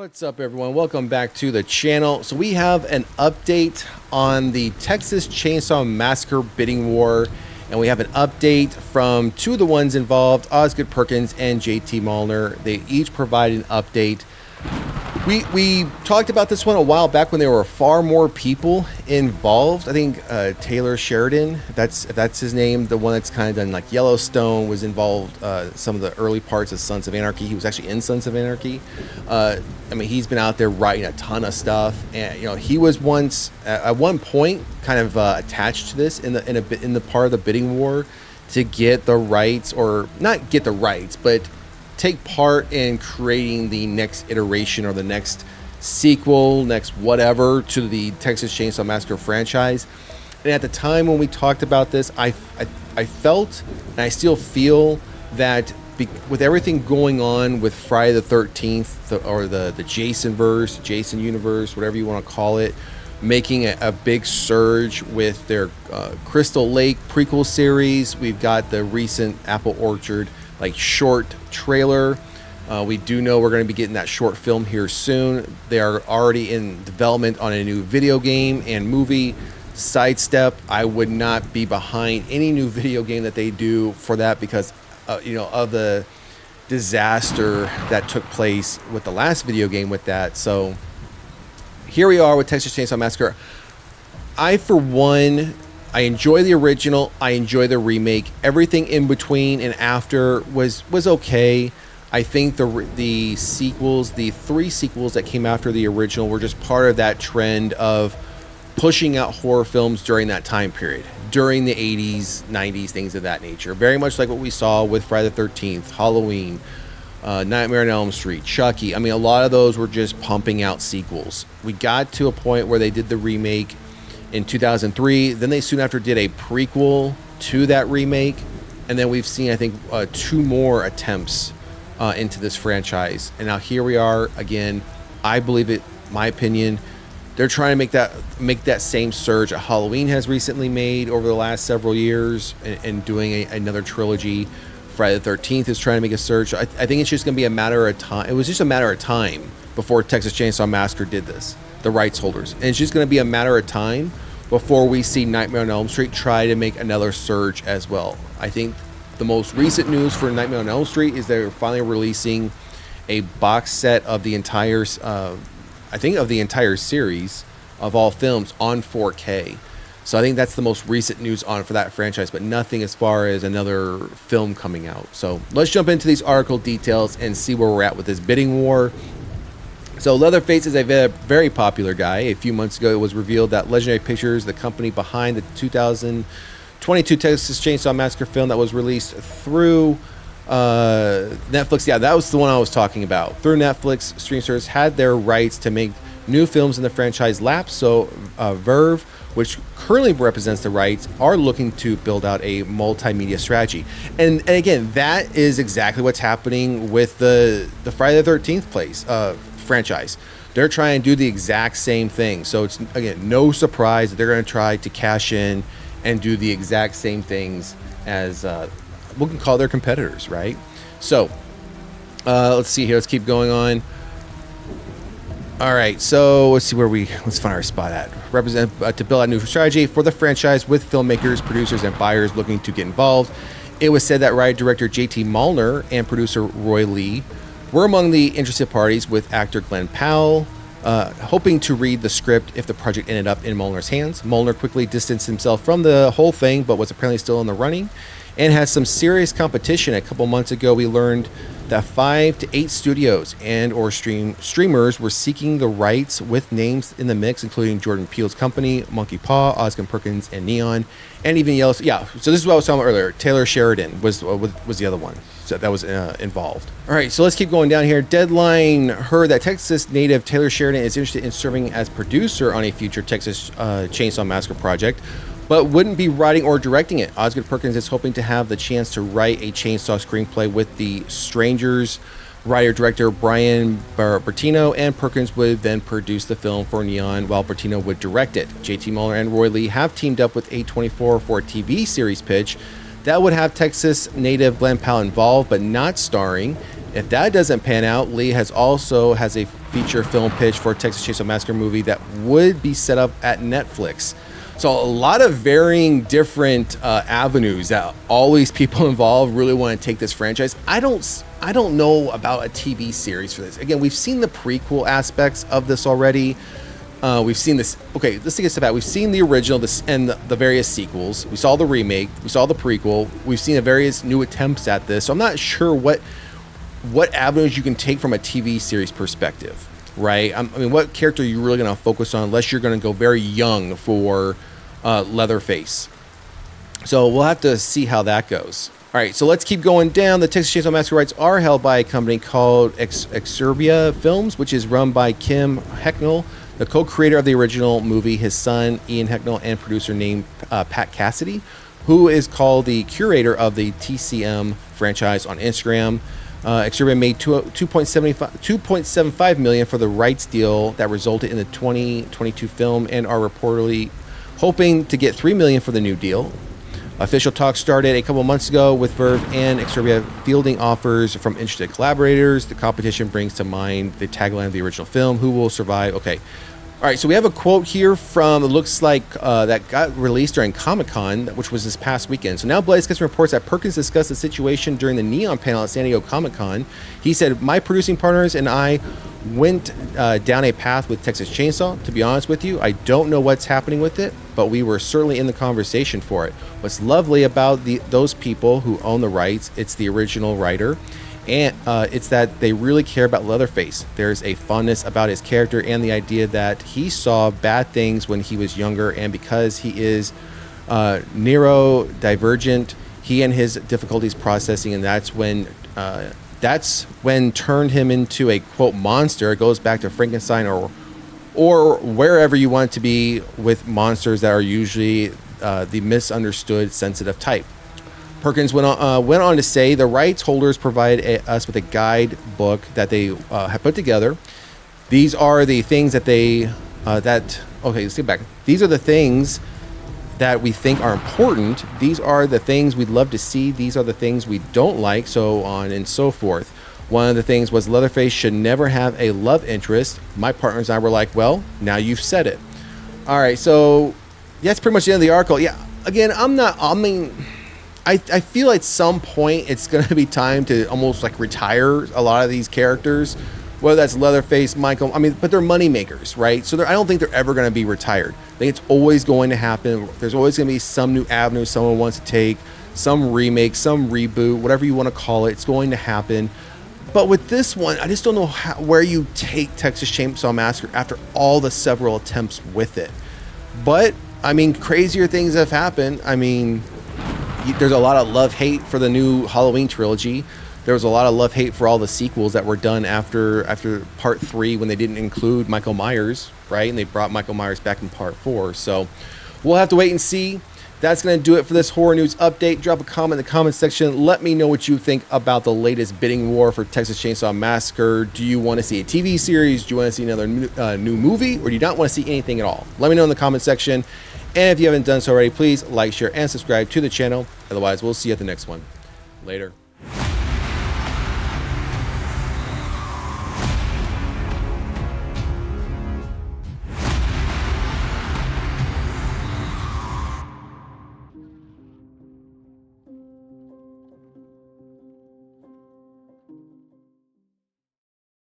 What's up, everyone? Welcome back to the channel. So we have an update on the Texas Chainsaw Massacre bidding war, and we have an update from two of the ones involved, Osgood, Perkins, and JT Mollner. They each provide an update. We talked about this one a while back when there were far more people involved. I think Taylor Sheridan, if that's his name, the one that's kind of done like Yellowstone, was involved some of the early parts of Sons of Anarchy. He was actually in Sons of Anarchy. I mean, he's been out there writing a ton of stuff, and he was once at one point kind of attached to this in the part of the bidding war to get the rights, or not get the rights, but take part in creating the next iteration or the next sequel, next whatever to the Texas Chainsaw Massacre franchise. And at the time when we talked about this, I felt, and I still feel, that with everything going on with Friday the 13th, or the Jason-verse, Jason universe, whatever you want to call it, making a big surge with their Crystal Lake prequel series. We've got the recent Apple Orchard short trailer. We do know we're going to be getting that short film here soon. They are already in development on a new video game and movie. Sidestep, I would not be behind any new video game that they do for that, because of the disaster that took place with the last video game with that. So here we are with Texas Chainsaw Massacre. For one, I enjoy the original. I enjoy the remake. Everything in between and after was okay. I think the sequels, the three sequels that came after the original, were just part of that trend of pushing out horror films during that time period, during the 80s, 90s, things of that nature. Very much like what we saw with Friday the 13th, Halloween, Nightmare on Elm Street, Chucky. I mean, a lot of those were just pumping out sequels. We got to a point where they did the remake in 2003. Then they soon after did a prequel to that remake, and then we've seen, I think, two more attempts into this franchise. And now here we are again. I believe it. My opinion, they're trying to make that same surge that Halloween has recently made over the last several years, and doing another trilogy. Friday the 13th is trying to make a surge. I think it's just going to be a matter of time. It was just a matter of time before Texas Chainsaw Massacre did this, the rights holders. And it's just going to be a matter of time before we see Nightmare on Elm Street try to make another surge as well. I think the most recent news for Nightmare on Elm Street is they're finally releasing a box set of the entire, series of all films on 4K. So I think that's the most recent news for that franchise, but nothing as far as another film coming out. So let's jump into these article details and see where we're at with this bidding war. So Leatherface is a very popular guy. A few months ago, it was revealed that Legendary Pictures, the company behind the 2022 Texas Chainsaw Massacre film that was released through Netflix. Yeah, that was the one I was talking about. Through Netflix, stream service had their rights to make new films in the franchise lapse. So Verve, which currently represents the rights, are looking to build out a multimedia strategy. And again, that is exactly what's happening with the Friday the 13th franchise. They're trying to do the exact same thing. So it's, again, no surprise that they're going to try to cash in and do the exact same things as we can call their competitors, right? So let's see here. Let's keep going on. All right, so let's find our spot at. To build a new strategy for the franchise with filmmakers, producers, and buyers looking to get involved. It was said that writer director JT Mollner and producer Roy Lee were among the interested parties, with actor Glenn Powell hoping to read the script if the project ended up in Mollner's hands. Mollner quickly distanced himself from the whole thing, but was apparently still in the running and has some serious competition. A couple months ago, we learned that 5 to 8 studios and or streamers were seeking the rights, with names in the mix including Jordan Peele's company, Monkey Paw, Osgood, Perkins, and Neon, and even Yellowstone. Yeah, so this is what I was talking about earlier. Taylor Sheridan was the other one that was involved. All right, so let's keep going down here. Deadline heard that Texas native Taylor Sheridan is interested in serving as producer on a future Texas Chainsaw Massacre project, but wouldn't be writing or directing it. Osgood Perkins is hoping to have the chance to write a chainsaw screenplay with the Strangers writer-director Brian Bertino, and Perkins would then produce the film for Neon while Bertino would direct it. JT Mollner and Roy Lee have teamed up with A24 for a TV series pitch that would have Texas native Glenn Powell involved, but not starring. If that doesn't pan out, Lee has a feature film pitch for a Texas Chainsaw Massacre movie that would be set up at Netflix. So a lot of varying different avenues that all these people involved really want to take this franchise. I don't know about a TV series for this. Again, we've seen the prequel aspects of this already. We've seen this. Okay, let's take a step back. We've seen the original and the various sequels. We saw the remake. We saw the prequel. We've seen the various new attempts at this. So I'm not sure what avenues you can take from a TV series perspective, right? I mean, what character are you really going to focus on unless you're going to go very young for Leatherface? So we'll have to see how that goes. All right, so let's keep going down. The Texas Chainsaw Massacre rights are held by a company called Exurbia Films, which is run by Kim Hecknell, the co-creator of the original movie, his son, Ian Hecknell, and producer named Pat Cassidy, who is called the curator of the TCM franchise on Instagram. Exurbia made $2.75 million for the rights deal that resulted in the 2022 film and are reportedly hoping to get $3 million for the new deal. Official talks started a couple months ago with Verve and Exurbia fielding offers from interested collaborators. The competition brings to mind the tagline of the original film, "Who will survive?" Okay. All right, so we have a quote here from, it looks like, that got released during Comic-Con, which was this past weekend. So now Blaze Kissin reports that Perkins discussed the situation during the Neon panel at San Diego Comic-Con. He said, "My producing partners and I went down a path with Texas Chainsaw. To be honest with you, I don't know what's happening with it, but we were certainly in the conversation for it. What's lovely about those people who own the rights, it's the original writer, and it's that they really care about Leatherface. There's a fondness about his character and the idea that he saw bad things when he was younger, and because he is neurodivergent, he and his difficulties processing, and that's when turned him into a quote monster." It goes back to Frankenstein or wherever you want it to be with monsters that are usually the misunderstood sensitive type. Perkins went on to say the rights holders provide us with a guidebook that they have put together. These are the things that let's get back. These are the things that we think are important. These are the things we'd love to see. These are the things we don't like, so on and so forth. One of the things was Leatherface should never have a love interest. My partners and I were like, well, now you've said it. All right, so that's pretty much the end of the article. Yeah, again, I feel at some point it's going to be time to almost like retire a lot of these characters, whether that's Leatherface, Michael. I mean, but they're money makers, right? So I don't think they're ever going to be retired. I think it's always going to happen. There's always going to be some new avenue someone wants to take, some remake, some reboot, whatever you want to call it. It's going to happen. But with this one, I just don't know where you take Texas Chainsaw Massacre after all the several attempts with it. But, I mean, crazier things have happened. I mean, there's a lot of love-hate for the new Halloween trilogy. There was a lot of love-hate for all the sequels that were done after part 3 when they didn't include Michael Myers, right? And they brought Michael Myers back in part 4. So we'll have to wait and see. That's going to do it for this horror news update. Drop a comment in the comment section. Let me know what you think about the latest bidding war for Texas Chainsaw Massacre. Do you want to see a TV series? Do you want to see another new movie? Or do you not want to see anything at all? Let me know in the comment section. And if you haven't done so already, please like, share, and subscribe to the channel. Otherwise, we'll see you at the next one. Later.